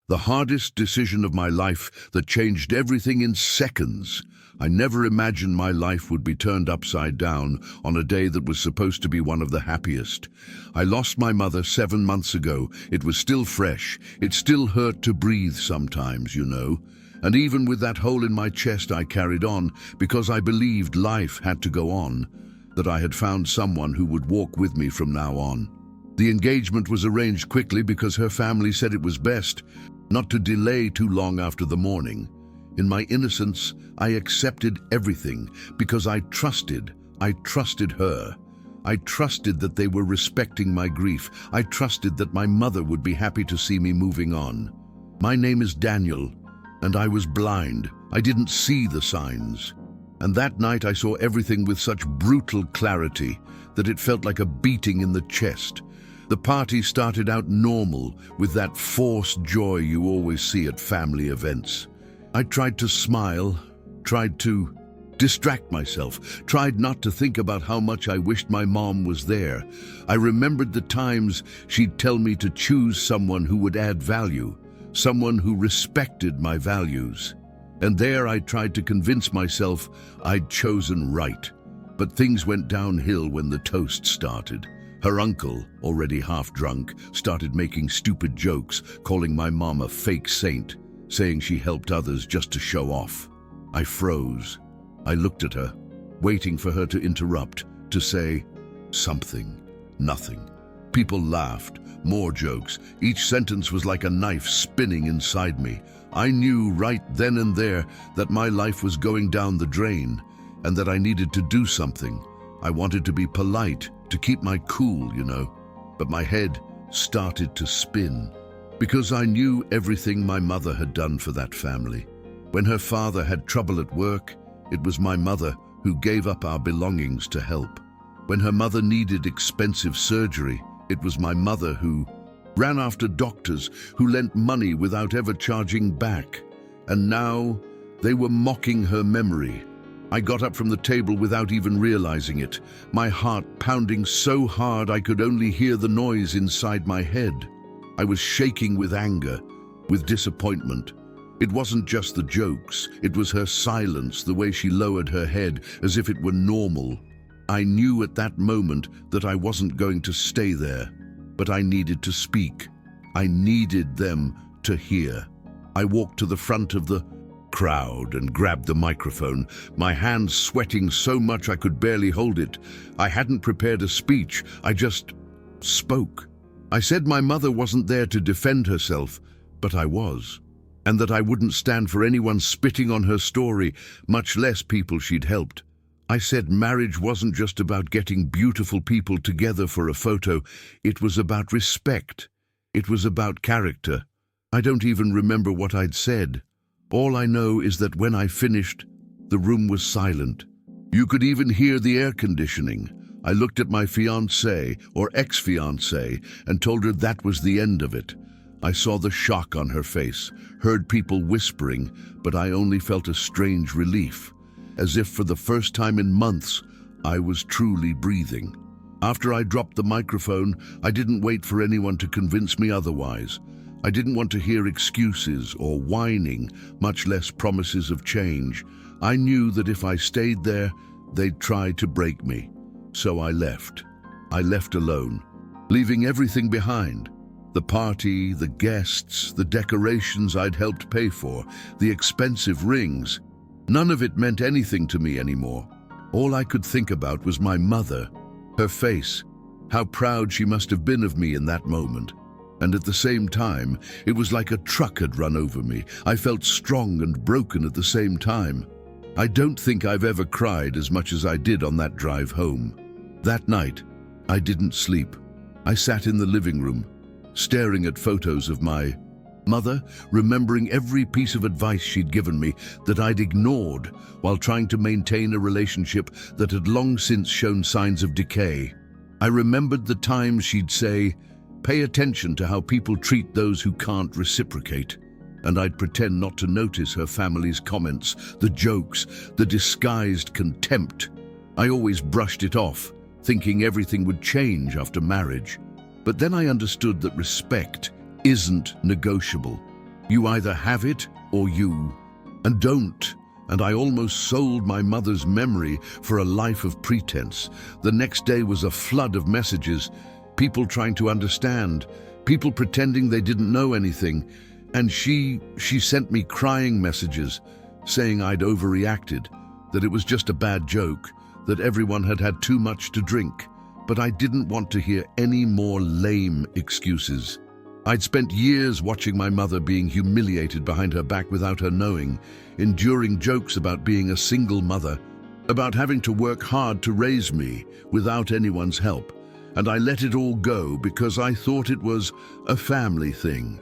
The hardest decision of my life that changed everything in seconds. I never imagined my life would be turned upside down on a day that was supposed to be one of the happiest. I lost my mother 7 months ago. It was still fresh. It still hurt to breathe sometimes, you know. And even with that hole in my chest, I carried on because I believed life had to go on, that I had found someone who would walk with me from now on. The engagement was arranged quickly because her family said it was best not to delay too long after the morning. In my innocence, I accepted everything because I trusted her. I trusted that they were respecting my grief. I trusted that my mother would be happy to see me moving on. My name is Daniel, and I was blind. I didn't see the signs. And that night I saw everything with such brutal clarity that it felt like a beating in the chest. The party started out normal, with that forced joy you always see at family events. I tried to smile, tried to distract myself, tried not to think about how much I wished my mom was there. I remembered the times she'd tell me to choose someone who would add value, someone who respected my values. And there I tried to convince myself I'd chosen right. But things went downhill when the toast started. Her uncle, already half drunk, started making stupid jokes, calling my mom a fake saint, saying she helped others just to show off. I froze. I looked at her, waiting for her to interrupt, to say something. Nothing. People laughed, more jokes. Each sentence was like a knife spinning inside me. I knew right then and there that my life was going down the drain and that I needed to do something. I wanted to be polite, to keep my cool, you know, but my head started to spin because I knew everything my mother had done for that family. When her father had trouble at work, it was my mother who gave up our belongings to help. When her mother needed expensive surgery, it was my mother who ran after doctors, who lent money without ever charging back. And now they were mocking her memory. I got up from the table without even realizing it, my heart pounding so hard I could only hear the noise inside my head. I was shaking with anger, with disappointment. It wasn't just the jokes, it was her silence, the way she lowered her head as if it were normal. I knew at that moment that I wasn't going to stay there, but I needed to speak. I needed them to hear. I walked to the front of the crowd and grabbed the microphone, my hands sweating so much I could barely hold it. I hadn't prepared a speech, I just spoke. I said my mother wasn't there to defend herself, but I was, and that I wouldn't stand for anyone spitting on her story, much less people she'd helped. I said marriage wasn't just about getting beautiful people together for a photo, it was about respect. It was about character. I don't even remember what I'd said. All I know is that when I finished, the room was silent. You could even hear the air conditioning. I looked at my fiancée, or ex-fiancée, and told her that was the end of it. I saw the shock on her face, heard people whispering, but I only felt a strange relief, as if for the first time in months, I was truly breathing. After I dropped the microphone, I didn't wait for anyone to convince me otherwise. I didn't want to hear excuses or whining, much less promises of change. I knew that if I stayed there, they'd try to break me. So I left. I left alone, leaving everything behind. The party, the guests, the decorations I'd helped pay for, the expensive rings. None of it meant anything to me anymore. All I could think about was my mother, her face, how proud she must have been of me in that moment. And at the same time, it was like a truck had run over me. I felt strong and broken at the same time. I don't think I've ever cried as much as I did on that drive home. That night, I didn't sleep. I sat in the living room, staring at photos of my mother, remembering every piece of advice she'd given me that I'd ignored while trying to maintain a relationship that had long since shown signs of decay. I remembered the times she'd say, "Pay attention to how people treat those who can't reciprocate." And I'd pretend not to notice her family's comments, the jokes, the disguised contempt. I always brushed it off, thinking everything would change after marriage. But then I understood that respect isn't negotiable. You either have it or you and don't. And I almost sold my mother's memory for a life of pretense. The next day was a flood of messages, people trying to understand, people pretending they didn't know anything. And she sent me crying messages, saying I'd overreacted, that it was just a bad joke, that everyone had had too much to drink. But I didn't want to hear any more lame excuses. I'd spent years watching my mother being humiliated behind her back without her knowing, enduring jokes about being a single mother, about having to work hard to raise me without anyone's help. And I let it all go because I thought it was a family thing,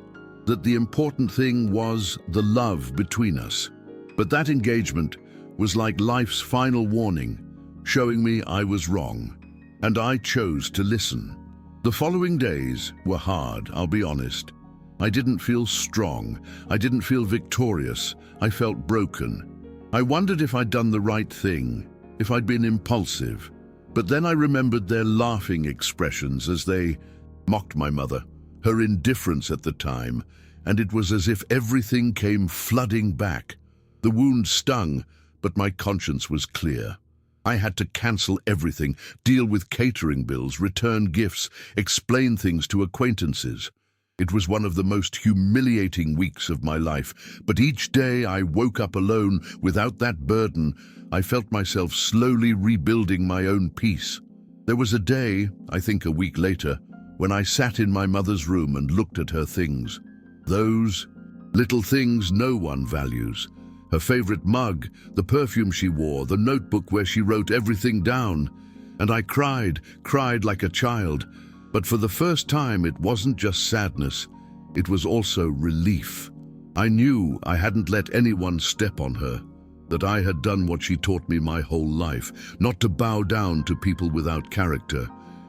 that the important thing was the love between us. But that engagement was like life's final warning, showing me I was wrong, and I chose to listen. The following days were hard, I'll be honest. I didn't feel strong. I didn't feel victorious. I felt broken. I wondered if I'd done the right thing, if I'd been impulsive. But then I remembered their laughing expressions as they mocked my mother, her indifference at the time, and it was as if everything came flooding back. The wound stung, but my conscience was clear. I had to cancel everything, deal with catering bills, return gifts, explain things to acquaintances. It was one of the most humiliating weeks of my life, but each day I woke up alone without that burden. I felt myself slowly rebuilding my own peace. There was a day, I think a week later, when I sat in my mother's room and looked at her things. Those little things no one values. Her favorite mug, the perfume she wore, the notebook where she wrote everything down. And I cried like a child. But for the first time, it wasn't just sadness, it was also relief. I knew I hadn't let anyone step on her, that I had done what she taught me my whole life, not to bow down to people without character.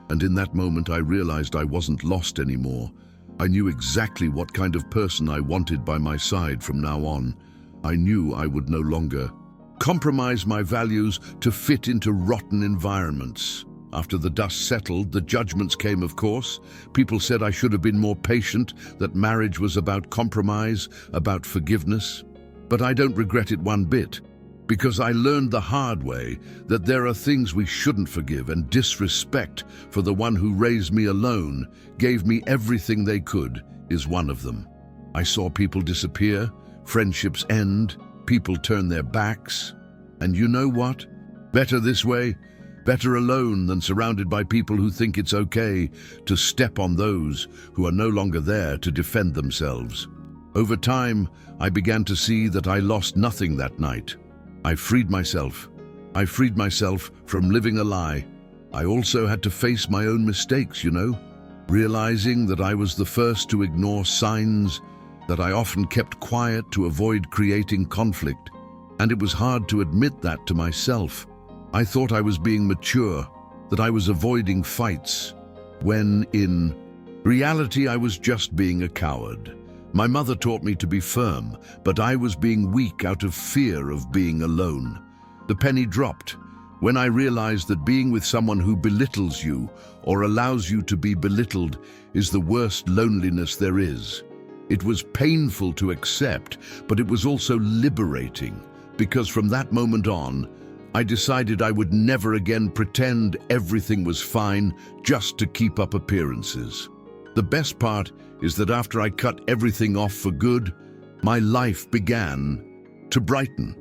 And in that moment, I realized I wasn't lost anymore. I knew exactly what kind of person I wanted by my side from now on. I knew I would no longer compromise my values to fit into rotten environments. After the dust settled, the judgments came, of course. People said I should have been more patient, that marriage was about compromise, about forgiveness. But I don't regret it one bit, because I learned the hard way that there are things we shouldn't forgive, and disrespect for the one who raised me alone, gave me everything they could, is one of them. I saw people disappear, friendships end, people turn their backs. And you know what? Better this way, better alone than surrounded by people who think it's okay to step on those who are no longer there to defend themselves. Over time, I began to see that I lost nothing that night. I freed myself. I freed myself from living a lie. I also had to face my own mistakes, realizing that I was the first to ignore signs, that I often kept quiet to avoid creating conflict, and it was hard to admit that to myself. I thought I was being mature, that I was avoiding fights, when in reality I was just being a coward. My mother taught me to be firm, but I was being weak out of fear of being alone. The penny dropped when I realized that being with someone who belittles you or allows you to be belittled is the worst loneliness there is. It was painful to accept, but it was also liberating, because from that moment on, I decided I would never again pretend everything was fine just to keep up appearances. The best part is that after I cut everything off for good, my life began to brighten.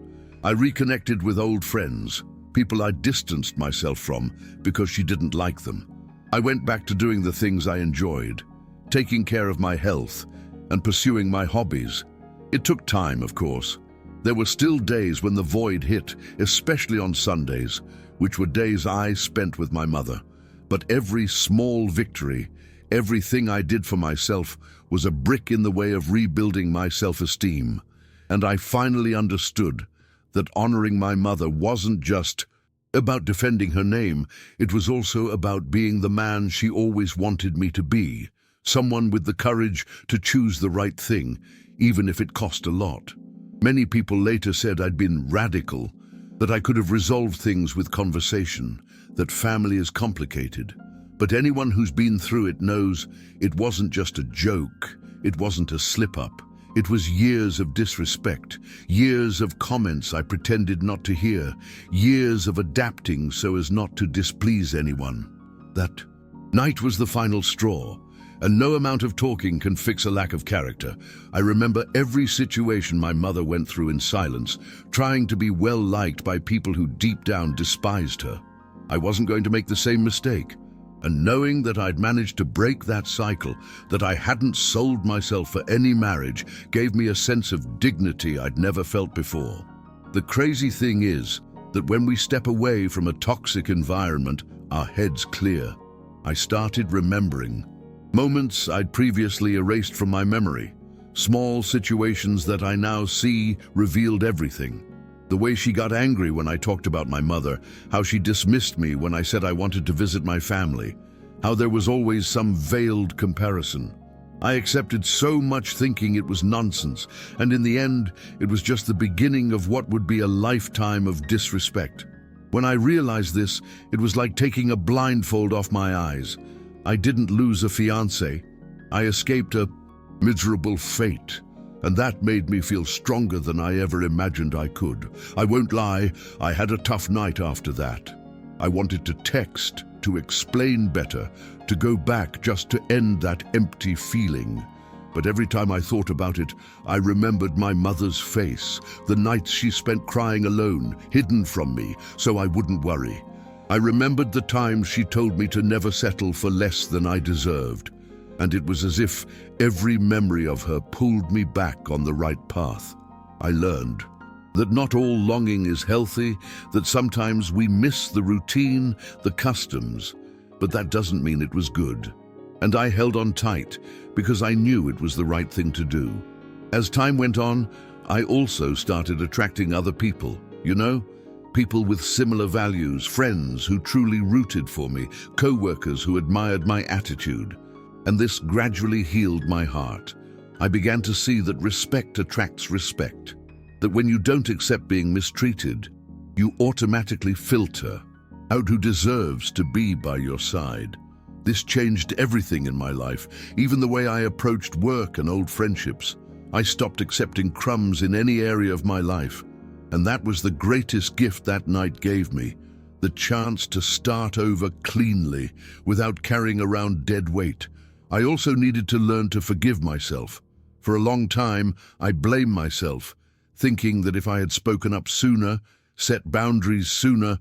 I reconnected with old friends, people I distanced myself from because she didn't like them. I went back to doing the things I enjoyed, taking care of my health, and pursuing my hobbies. It took time, of course. There were still days when the void hit, especially on Sundays, which were days I spent with my mother. But every small victory, everything I did for myself, was a brick in the way of rebuilding my self-esteem. And I finally understood that honoring my mother wasn't just about defending her name, it was also about being the man she always wanted me to be. Someone with the courage to choose the right thing, even if it cost a lot. Many people later said I'd been radical, that I could have resolved things with conversation, that family is complicated. But anyone who's been through it knows it wasn't just a joke, it wasn't a slip-up. It was years of disrespect, years of comments I pretended not to hear, years of adapting so as not to displease anyone. That night was the final straw, and no amount of talking can fix a lack of character. I remember every situation my mother went through in silence, trying to be well-liked by people who deep down despised her. I wasn't going to make the same mistake. And knowing that I'd managed to break that cycle, that I hadn't sold myself for any marriage, gave me a sense of dignity I'd never felt before. The crazy thing is that when we step away from a toxic environment, our heads clear. I started remembering moments I'd previously erased from my memory. Small situations that I now see revealed everything. The way she got angry when I talked about my mother, how she dismissed me when I said I wanted to visit my family, how there was always some veiled comparison. I accepted so much thinking it was nonsense, and in the end, it was just the beginning of what would be a lifetime of disrespect. When I realized this, it was like taking a blindfold off my eyes. I didn't lose a fiancé. I escaped a miserable fate. And that made me feel stronger than I ever imagined I could. I won't lie, I had a tough night after that. I wanted to text, to explain better, to go back just to end that empty feeling. But every time I thought about it, I remembered my mother's face, the nights she spent crying alone, hidden from me, so I wouldn't worry. I remembered the times she told me to never settle for less than I deserved. And it was as if every memory of her pulled me back on the right path. I learned that not all longing is healthy, that sometimes we miss the routine, the customs, but that doesn't mean it was good. And I held on tight because I knew it was the right thing to do. As time went on, I also started attracting other people, people with similar values, friends who truly rooted for me, co-workers who admired my attitude. And this gradually healed my heart. I began to see that respect attracts respect, that when you don't accept being mistreated, you automatically filter out who deserves to be by your side. This changed everything in my life, even the way I approached work and old friendships. I stopped accepting crumbs in any area of my life, and that was the greatest gift that night gave me, the chance to start over cleanly without carrying around dead weight. I also needed to learn to forgive myself. For a long time, I blamed myself, thinking that if I had spoken up sooner, set boundaries sooner,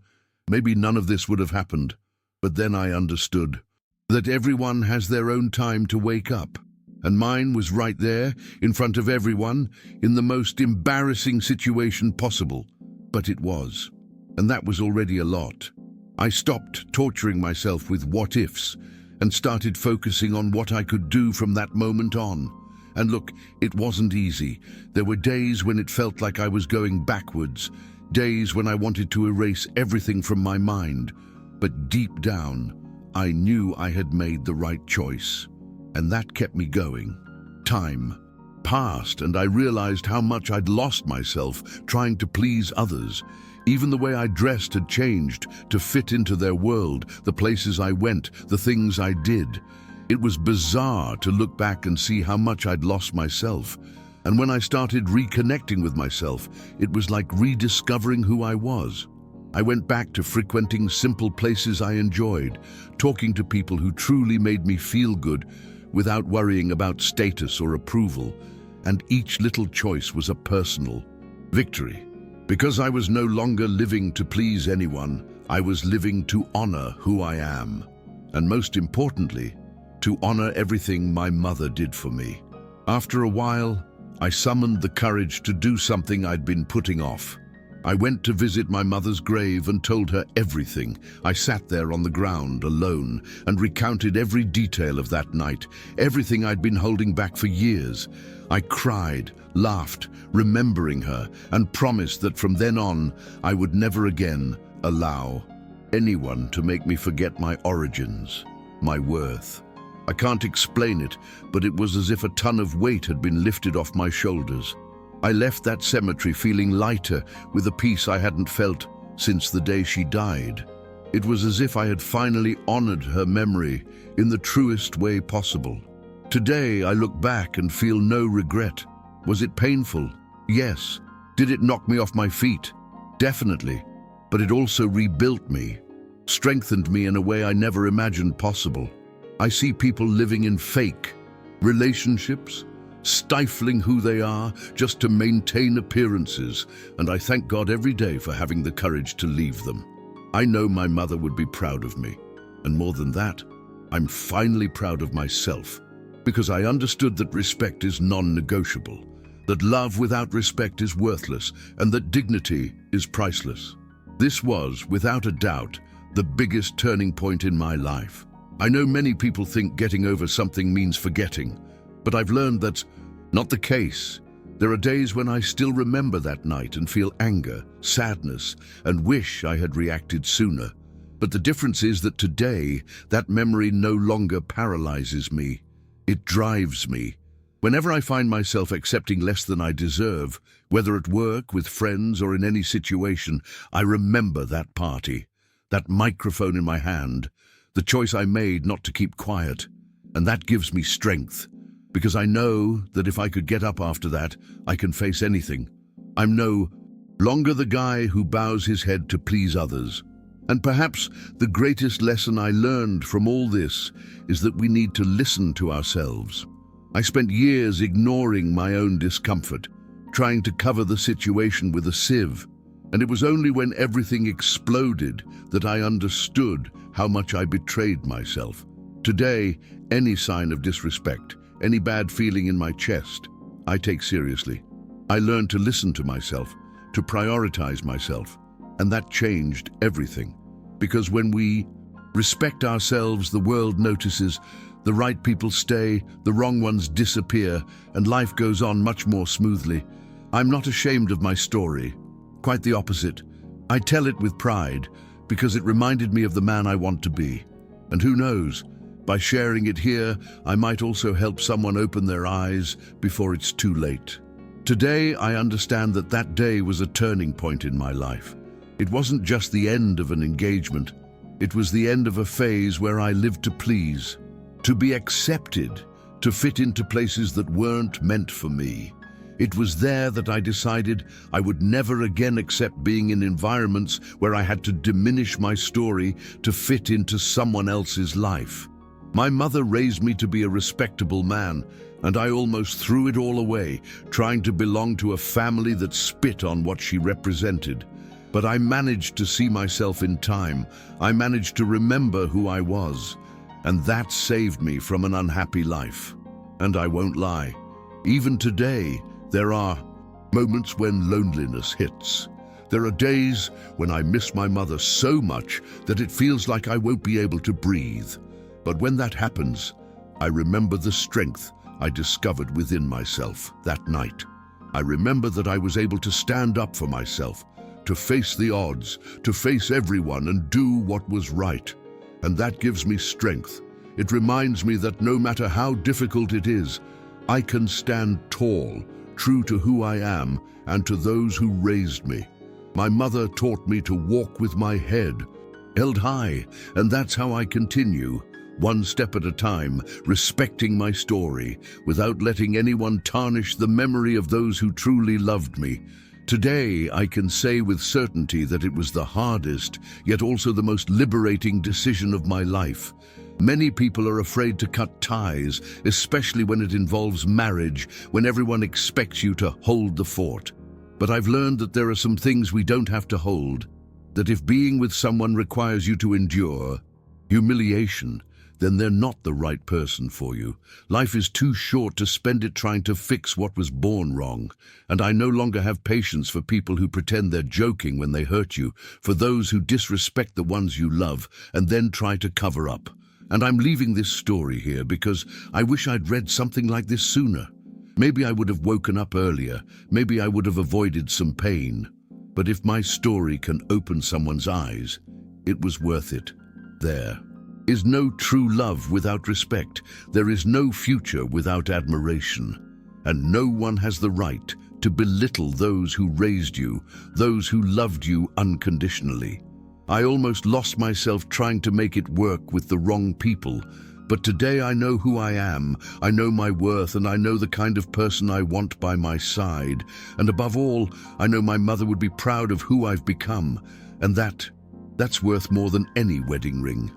maybe none of this would have happened. But then I understood that everyone has their own time to wake up. And mine was right there, in front of everyone, in the most embarrassing situation possible. But it was. And that was already a lot. I stopped torturing myself with what-ifs, and started focusing on what I could do from that moment on. And look, it wasn't easy. There were days when it felt like I was going backwards, days when I wanted to erase everything from my mind. But deep down, I knew I had made the right choice, and that kept me going. Time passed, and I realized how much I'd lost myself trying to please others. Even the way I dressed had changed to fit into their world, the places I went, the things I did. It was bizarre to look back and see how much I'd lost myself. And when I started reconnecting with myself, it was like rediscovering who I was. I went back to frequenting simple places I enjoyed, talking to people who truly made me feel good without worrying about status or approval. And each little choice was a personal victory. Because I was no longer living to please anyone, I was living to honor who I am. And most importantly, to honor everything my mother did for me. After a while, I summoned the courage to do something I'd been putting off. I went to visit my mother's grave and told her everything. I sat there on the ground alone and recounted every detail of that night, everything I'd been holding back for years. I cried, laughed, remembering her, and promised that from then on, I would never again allow anyone to make me forget my origins, my worth. I can't explain it, but it was as if a ton of weight had been lifted off my shoulders. I left that cemetery feeling lighter, with a peace I hadn't felt since the day she died. It was as if I had finally honored her memory in the truest way possible. Today, I look back and feel no regret. Was it painful? Yes. Did it knock me off my feet? Definitely. But it also rebuilt me, strengthened me in a way I never imagined possible. I see people living in fake relationships, stifling who they are just to maintain appearances, and I thank God every day for having the courage to leave them. I know my mother would be proud of me, and more than that, I'm finally proud of myself, because I understood that respect is non-negotiable, that love without respect is worthless, and that dignity is priceless. This was, without a doubt, the biggest turning point in my life. I know many people think getting over something means forgetting, but I've learned that's not the case. There are days when I still remember that night and feel anger, sadness, and wish I had reacted sooner. But the difference is that today, that memory no longer paralyzes me. It drives me. Whenever I find myself accepting less than I deserve, whether at work, with friends, or in any situation, I remember that party, that microphone in my hand, the choice I made not to keep quiet. And that gives me strength, because I know that if I could get up after that, I can face anything. I'm no longer the guy who bows his head to please others. And perhaps the greatest lesson I learned from all this is that we need to listen to ourselves. I spent years ignoring my own discomfort, trying to cover the situation with a sieve. And it was only when everything exploded that I understood how much I betrayed myself. Today, any sign of disrespect, any bad feeling in my chest, I take seriously. I learned to listen to myself, to prioritize myself, and that changed everything. Because when we respect ourselves, the world notices, the right people stay, the wrong ones disappear, and life goes on much more smoothly. I'm not ashamed of my story. Quite the opposite. I tell it with pride, because it reminded me of the man I want to be. And who knows, by sharing it here, I might also help someone open their eyes before it's too late. Today, I understand that that day was a turning point in my life. It wasn't just the end of an engagement. It was the end of a phase where I lived to please, to be accepted, to fit into places that weren't meant for me. It was there that I decided I would never again accept being in environments where I had to diminish my story to fit into someone else's life. My mother raised me to be a respectable man, and I almost threw it all away, trying to belong to a family that spit on what she represented. But I managed to see myself in time. I managed to remember who I was, and that saved me from an unhappy life. And I won't lie, even today, there are moments when loneliness hits. There are days when I miss my mother so much that it feels like I won't be able to breathe. But when that happens, I remember the strength I discovered within myself that night. I remember that I was able to stand up for myself, to face the odds, to face everyone and do what was right. And that gives me strength. It reminds me that no matter how difficult it is, I can stand tall, true to who I am and to those who raised me. My mother taught me to walk with my head held high, and that's how I continue, one step at a time, respecting my story, without letting anyone tarnish the memory of those who truly loved me. Today, I can say with certainty that it was the hardest, yet also the most liberating decision of my life. Many people are afraid to cut ties, especially when it involves marriage, when everyone expects you to hold the fort. But I've learned that there are some things we don't have to hold, that if being with someone requires you to endure humiliation, then they're not the right person for you. Life is too short to spend it trying to fix what was born wrong, and I no longer have patience for people who pretend they're joking when they hurt you, for those who disrespect the ones you love and then try to cover up. And I'm leaving this story here because I wish I'd read something like this sooner. Maybe I would have woken up earlier, maybe I would have avoided some pain. But if my story can open someone's eyes, it was worth it. There is no true love without respect. There is no future without admiration. And no one has the right to belittle those who raised you, those who loved you unconditionally. I almost lost myself trying to make it work with the wrong people, But today I know who I am, I know my worth, and I know the kind of person I want by my side. And above all, I know my mother would be proud of who I've become. And that's worth more than any wedding ring.